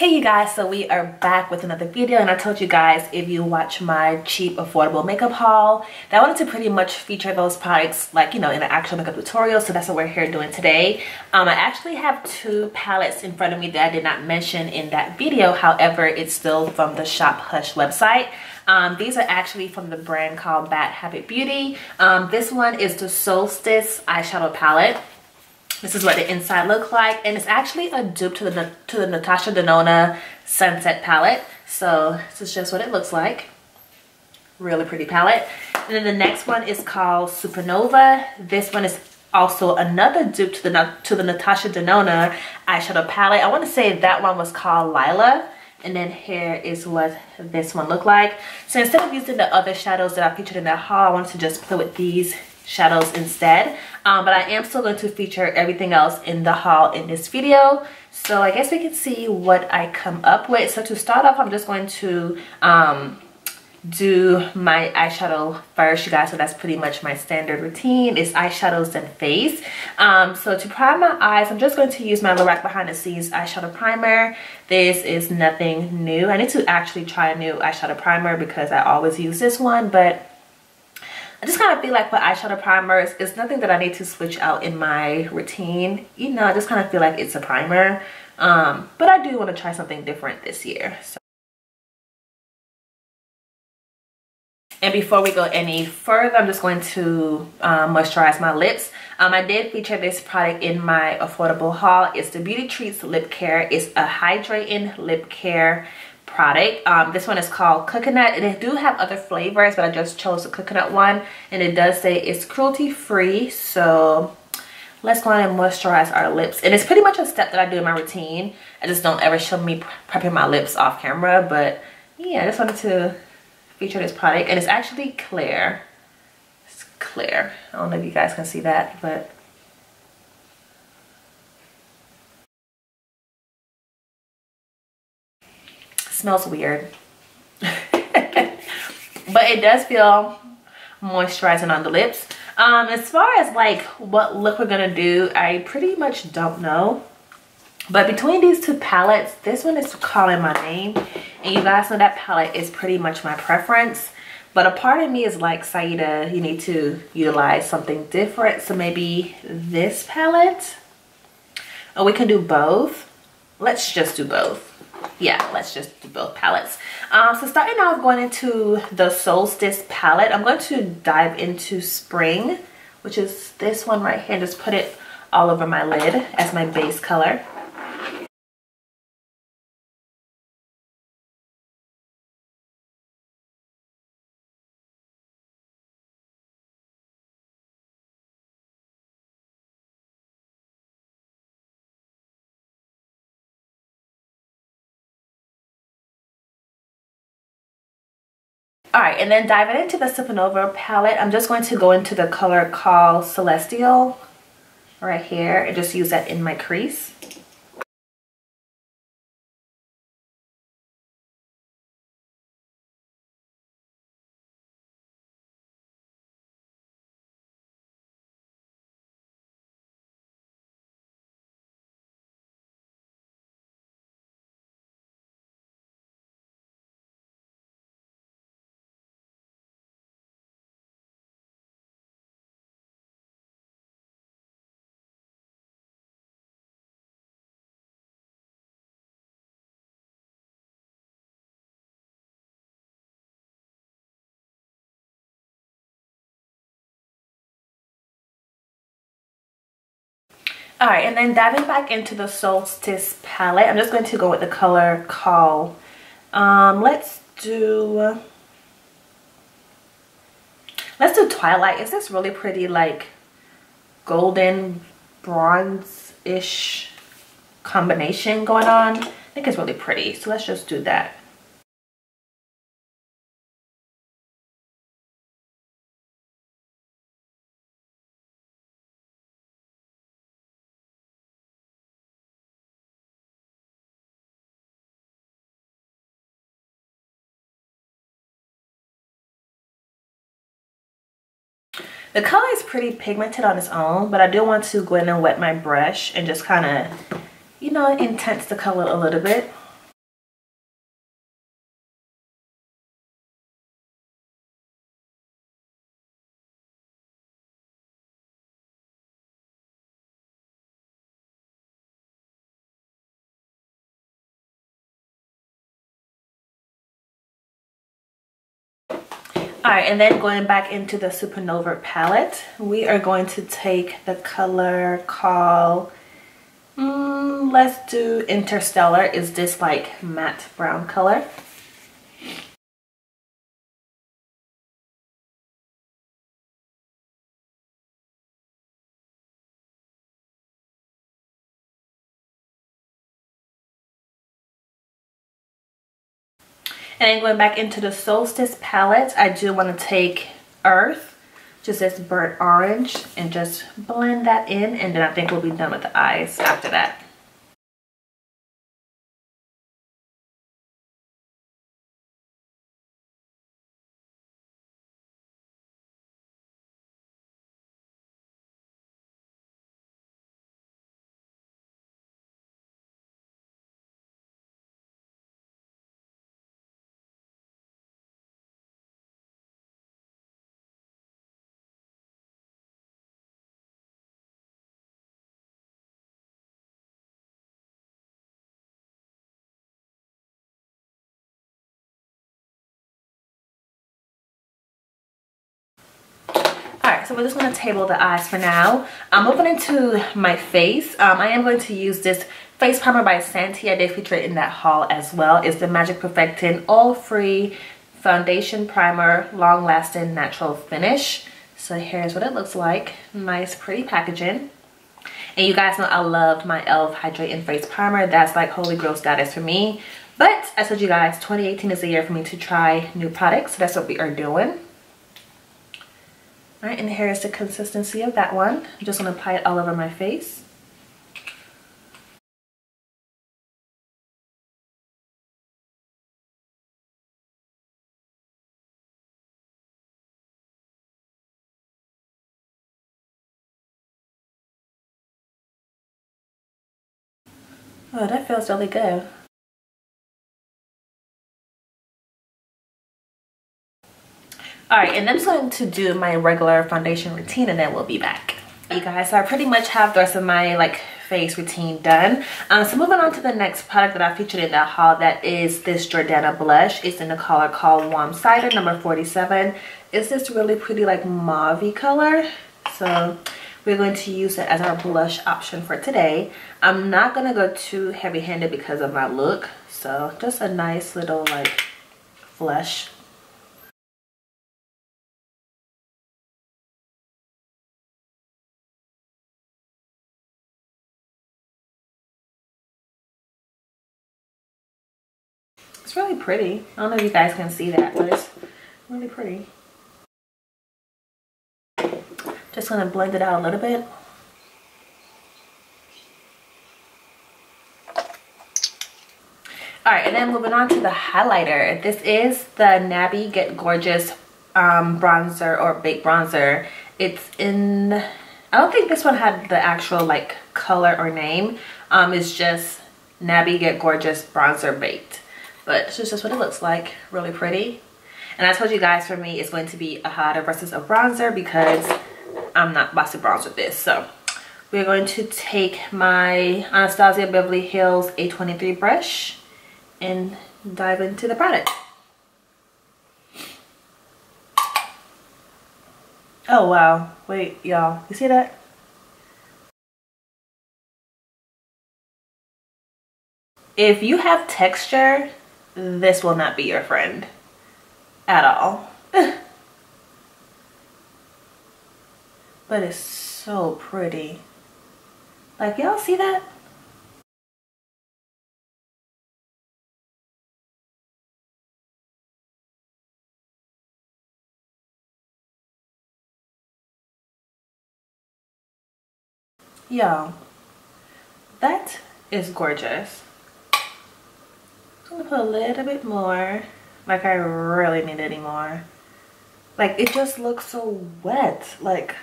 Hey you guys, so we are back with another video, and I told you guys if you watch my cheap affordable makeup haul that I wanted to pretty much feature those products like, you know, in an actual makeup tutorial. So that's what we're here doing today. I actually have two palettes in front of me that I did not mention in that video. However, it's still from the Shop Hush website. These are actually from the brand called Bad Habit Beauty. This one is the Solstice eyeshadow palette. This is what the inside look like, and it's actually a dupe to the Natasha Denona Sunset palette. So this is just what it looks like. Really pretty palette. And then the next one is called Supernova. This one is also another dupe to the Natasha Denona eyeshadow palette. I want to say that one was called Lila. And then here is what this one looked like. So instead of using the other shadows that I featured in that haul, I wanted to just play with these shadows instead. But I am still going to feature everything else in the haul in this video. So I guess we can see what I come up with. So to start off, I'm just going to do my eyeshadow first, you guys. So that's pretty much my standard routine, is eyeshadows and face. So to prime my eyes, I'm just going to use my Lorac Behind the Scenes eyeshadow primer. This is nothing new. I need to actually try a new eyeshadow primer because I always use this one, but I just kind of feel like with eyeshadow primers, it's nothing that I need to switch out in my routine. You know, I just kind of feel like it's a primer. But I do want to try something different this year. So. And before we go any further, I'm just going to moisturize my lips. I did feature this product in my affordable haul. It's the Beauty Treats Lip Care. It's a hydrating lip care product. This one is called Coconut, and they do have other flavors, but I just chose the coconut one, and it does say it's cruelty free. So let's go ahead and moisturize our lips, and it's pretty much a step that I do in my routine. I just don't ever show me prepping my lips off camera, but yeah, I just wanted to feature this product, and it's actually clear. It's clear. I don't know if you guys can see that, but smells weird. But it does feel moisturizing on the lips. As far as like what look we're gonna do, I pretty much don't know. But between these two palettes, this one is calling my name, and you guys know that palette is pretty much my preference. But a part of me is like, Saida, you need to utilize something different. So maybe this palette, or we can do both. Let's just do both. Yeah, let's just do both palettes. So starting off, going into the Solstice palette, I'm going to dive into Spring, which is this one right here. Just put it all over my lid as my base color. Alright, and then diving into the Supernova palette, I'm just going to go into the color called Celestial right here and just use that in my crease. Alright, and then diving back into the Solstice palette, I'm just going to go with the color called, let's do Twilight. Is this really pretty, like golden bronze-ish combination going on? I think it's really pretty, so let's just do that. The color is pretty pigmented on its own, but I do want to go in and wet my brush and just kind of, you know, intense the color a little bit. All right, and then going back into the Supernova palette, we are going to take the color called, let's do Interstellar. Is this like matte brown color? And then going back into the Solstice palette, I do want to take Earth, just this burnt orange, and just blend that in, and then I think we'll be done with the eyes after that. Alright, so we're just going to table the eyes for now. Moving into my face, I am going to use this face primer by Santee. I did feature it in that haul as well. It's the Magic Perfecting Oil-Free Foundation Primer, Long Lasting Natural Finish. So here's what it looks like. Nice, pretty packaging. And you guys know I love my e.l.f. Hydrating Face Primer. That's like holy grail status for me. But I told you guys, 2018 is the year for me to try new products. So that's what we are doing. All right, and here is the consistency of that one. I'm just gonna apply it all over my face. Oh, that feels really good. All right, and I'm just going to do my regular foundation routine and then we'll be back. You guys, so I pretty much have the rest of my like face routine done. So moving on to the next product that I featured in that haul, that is this Jordana blush. It's in the color called Warm Cider, number 47. It's this really pretty like mauve color. So we're going to use it as our blush option for today. I'm not gonna go too heavy-handed because of my look. So just a nice little like flush. It's really pretty. I don't know if you guys can see that, but it's really pretty. Just gonna blend it out a little bit. All right, and then moving on to the highlighter. This is the Nabby Get Gorgeous bronzer or baked bronzer. It's in, I don't think this one had the actual like color or name. It's just Nabby Get Gorgeous bronzer baked. But this is just what it looks like. Really pretty. And I told you guys, for me, it's going to be a highlighter versus a bronzer because I'm not about to bronze with this. So we're going to take my Anastasia Beverly Hills A23 brush and dive into the product. Oh wow, wait y'all, you see that? If you have texture, this will not be your friend at all. But it's so pretty. Like, y'all see that? Y'all, that is gorgeous. I'm gonna put a little bit more. Like, I really need any more. Like, it just looks so wet. Like,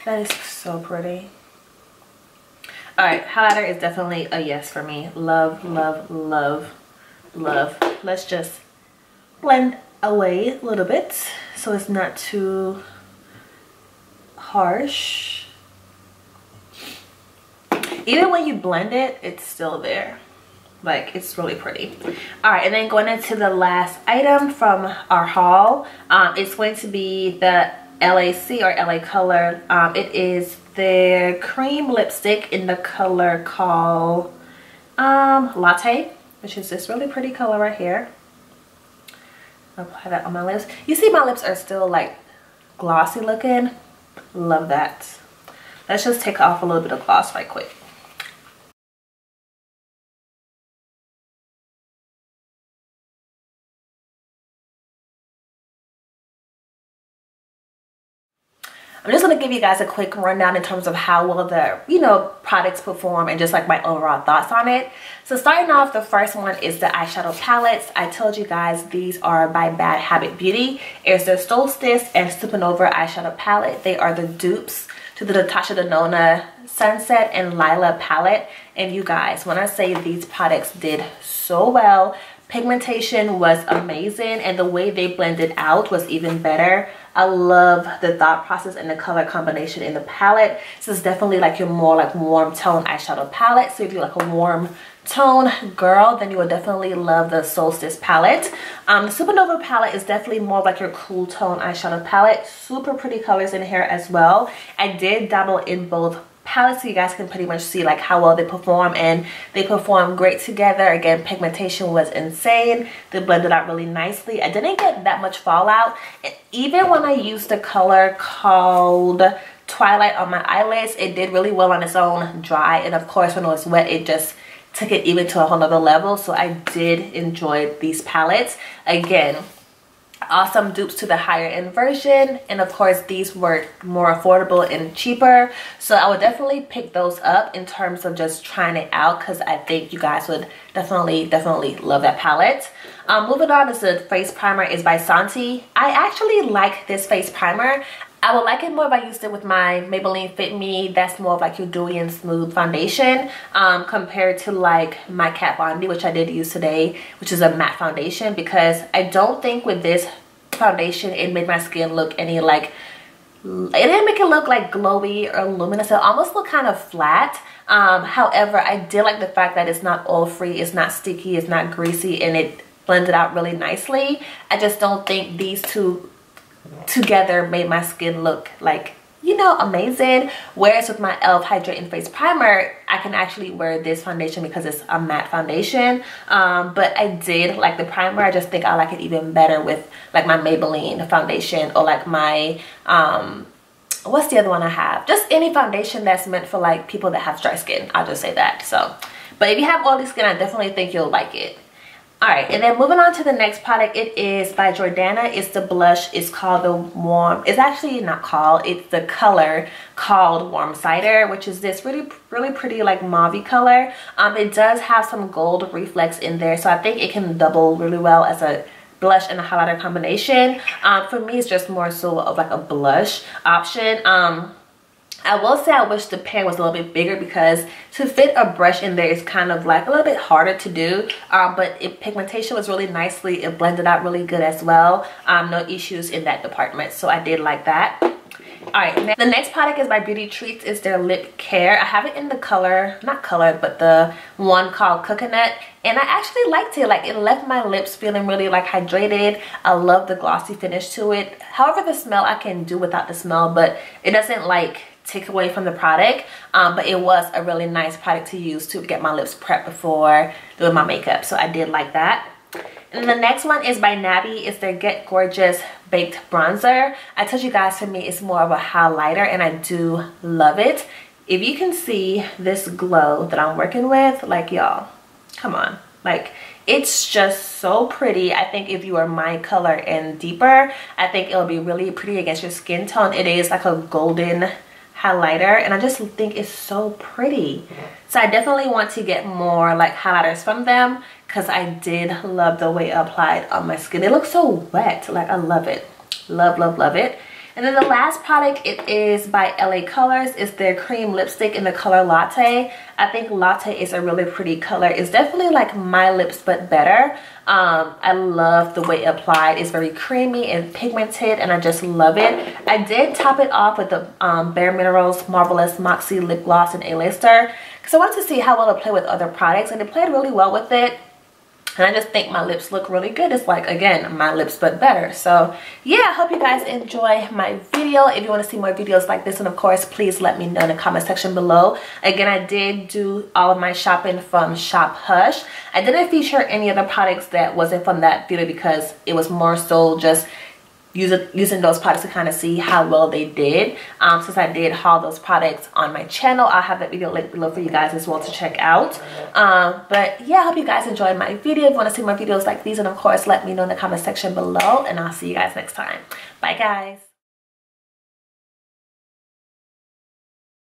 that is so pretty. All right, highlighter is definitely a yes for me. Love, love, love, love. Let's just blend away a little bit so it's not too harsh. Even when you blend it, it's still there. Like, it's really pretty. All right, and then going into the last item from our haul, it's going to be the LAC or LA Color. It is their cream lipstick in the color called Latte, which is this really pretty color right here. I'll apply that on my lips. You see my lips are still like glossy looking. Love that. Let's just take off a little bit of gloss right quick. I'm just going to give you guys a quick rundown in terms of how well the, products perform and just like my overall thoughts on it. So starting off, the first one is the eyeshadow palettes. I told you guys these are by Bad Habit Beauty. It's their Solstice and Supernova eyeshadow palette. They are the dupes to the Natasha Denona Sunset and Lila palette. And you guys, when I say these products did so well, pigmentation was amazing and the way they blended out was even better. I love the thought process and the color combination in the palette. This is definitely like your more like warm tone eyeshadow palette. So if you're like a warm tone girl, then you will definitely love the Solstice palette. The Supernova palette is definitely more like your cool tone eyeshadow palette. Super pretty colors in here as well. I did dabble in both palettes so you guys can pretty much see like how well they perform, and they perform great together. Again, pigmentation was insane. They blended out really nicely. I didn't get that much fallout. Even when I used the color called Twilight on my eyelids, it did really well on its own dry, and of course when it was wet it just took it even to a whole nother level. So I did enjoy these palettes. Again, awesome dupes to the higher end version, and of course these were more affordable and cheaper, so I would definitely pick those up in terms of just trying it out, because I think you guys would definitely love that palette. Moving on is the face primer is by Santi. I actually like this face primer. I would like it more if I used it with my Maybelline Fit Me. That's more of like your dewy and smooth foundation, compared to like my Kat Von D, which I did use today, which is a matte foundation, because I don't think with this foundation it made my skin look any like, it didn't make it look like glowy or luminous. It almost looked kind of flat. However, I did like the fact that it's not oil free, it's not sticky, it's not greasy, and it blended out really nicely. I just don't think these two together made my skin look like, amazing. Whereas with my e.l.f. Hydrating Face Primer, I can actually wear this foundation because it's a matte foundation. But I did like the primer. I just think I like it even better with like my Maybelline foundation, or like my what's the other one I have? Just any foundation that's meant for like people that have dry skin. I'll just say that. So, but if you have oily skin, I definitely think you'll like it. Alright, and then moving on to the next product, it is by Jordana. It's the blush. It's called the Warm. It's actually not called. It's the color called Warm Cider, which is this really pretty like mauve color. It does have some gold reflex in there, so I think it can double really well as a blush and a highlighter combination. For me, it's just more so of like a blush option. I will say I wish the pan was a little bit bigger, because to fit a brush in there is kind of like a little bit harder to do. But pigmentation was really nicely. It blended out really good as well. No issues in that department. So I did like that. Alright, the next product is by Beauty Treats. It's their lip care. I have it in the color, not color, but the one called Coconut. And I actually liked it. Like, it left my lips feeling really like hydrated. I love the glossy finish to it. However, the smell I can do without the smell, but it doesn't like take away from the product. But it was a really nice product to use to get my lips prepped before doing my makeup. So I did like that. And the next one is by Nabi. It's their Get Gorgeous Baked Bronzer. I told you guys, for me, it's more of a highlighter, and I do love it. If you can see this glow that I'm working with, like, y'all, come on. Like, it's just so pretty. I think if you are my color and deeper, I think it'll be really pretty against your skin tone. It is like a golden highlighter, and I just think it's so pretty. So I definitely want to get more like highlighters from them, because I did love the way it applied on my skin. It looks so wet. Like, I love it. Love it. And then the last product, it is by LA Colors. It's their cream lipstick in the color Latte. I think Latte is a really pretty color. It's definitely like my lips, but better. I love the way it applied. It's very creamy and pigmented, and I just love it. I did top it off with the Bare Minerals Marvelous Moxie Lip Gloss and A-Lister, because I wanted to see how well it played with other products, and it played really well with it. And I just think my lips look really good. It's like, again, my lips but better. So yeah, I hope you guys enjoy my video. If you want to see more videos like this, and of course, please let me know in the comment section below. Again, I did do all of my shopping from Shop Hush. I didn't feature any other products that wasn't from that video because it was more so just using those products to kind of see how well they did. Since I did haul those products on my channel, I'll have that video linked below for you guys as well to check out. But yeah, I hope you guys enjoyed my video. If you want to see more videos like these, and of course, let me know in the comment section below, and I'll see you guys next time. Bye guys.